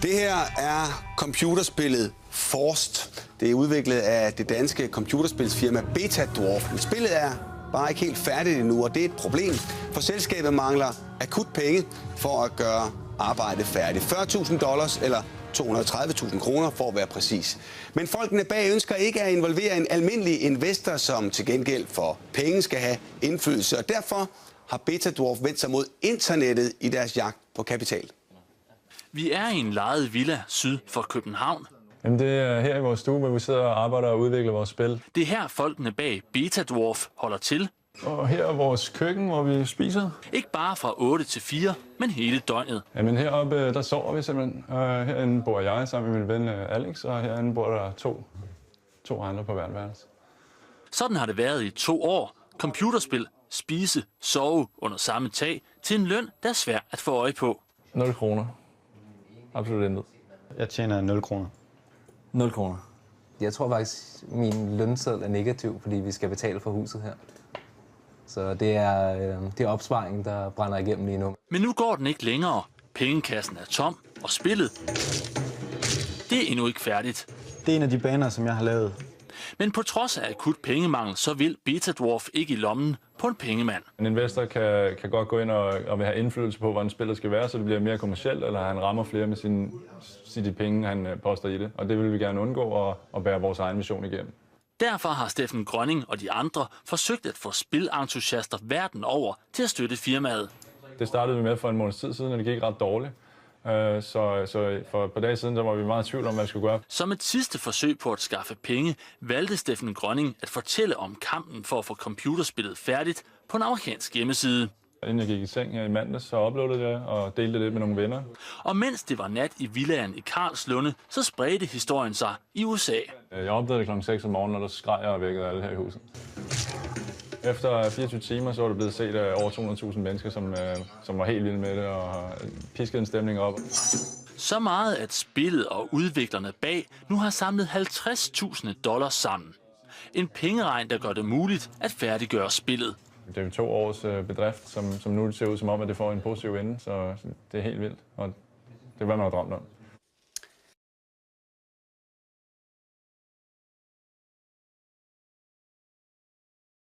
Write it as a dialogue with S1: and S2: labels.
S1: Det her er computerspillet Forced. Det er udviklet af det danske computerspilsfirma Betadwarf. Men spillet er bare ikke helt færdigt endnu, og det er et problem, for selskabet mangler akut penge for at gøre arbejdet færdigt. $40.000 eller 230.000 kroner for at være præcis. Men folkene bag ønsker ikke at involvere en almindelig investor, som til gengæld for penge skal have indflydelse. Og derfor har Betadwarf vendt sig mod internettet i deres jagt på kapital.
S2: Vi er i en lejet villa syd for København.
S3: Jamen, det er her i vores stue, hvor vi sidder og arbejder og udvikler vores spil.
S2: Det er her folkene bag Betadwarf holder til.
S3: Og her er vores køkken, hvor vi spiser.
S2: Ikke bare fra 8 til 4, men hele døgnet.
S3: Jamen heroppe, der sover vi simpelthen. Herinde bor jeg sammen med min ven Alex, og herinde bor der to andre på hvert værelse.
S2: Sådan har det været i 2 år. Computerspil, spise, sove under samme tag til en løn, der er svær at få øje på.
S3: 0 kroner. Absolut intet.
S4: Jeg tjener 0 kroner.
S5: 0 kroner. Jeg tror faktisk, min lønseddel er negativ, fordi vi skal betale for huset her. Så det er opsparingen, der brænder igennem lige nu.
S2: Men nu går den ikke længere. Pengekassen er tom, og spillet, det er endnu ikke færdigt.
S4: Det er en af de baner, som jeg har lavet.
S2: Men på trods af akut pengemangel, så vil Betadwarf ikke i lommen på en pengemand.
S3: En investor kan godt gå ind og vil have indflydelse på, hvordan spillet skal være, så det bliver mere kommercielt, eller han rammer flere med de penge, han poster i det. Og det vil vi gerne undgå og bære vores egen vision igennem.
S2: Derfor har Steffen Grønning og de andre forsøgt at få spilentusiaster verden over til at støtte firmaet.
S3: Det startede vi med for en måneds tid siden, og det gik ret dårligt. Så for et par dage siden, der var vi meget i tvivl om, hvad vi skulle gøre.
S2: Som et sidste forsøg på at skaffe penge, valgte Steffen Grønning at fortælle om kampen for at få computerspillet færdigt på en amerikansk hjemmeside.
S3: Inden jeg gik i seng her i mandags, så uploadede jeg og delte det med nogle venner.
S2: Og mens det var nat i villaen i Karlslunde, så spredte historien sig i USA.
S3: Jeg opdagede det klokken 6 om morgenen, og der skreg jeg og vækkede alle her i huset. Efter 24 timer, så var det blevet set af over 200.000 mennesker, som var helt vilde med det og piskede en stemning op.
S2: Så meget, at spillet og udviklerne bag nu har samlet $50.000 sammen. En pengeregn, der gør det muligt at færdiggøre spillet.
S3: Det er 2 års bedrift, som nu ser ud som om, at det får en positiv ende, så det er helt vildt, og det er, hvad man har drømt om.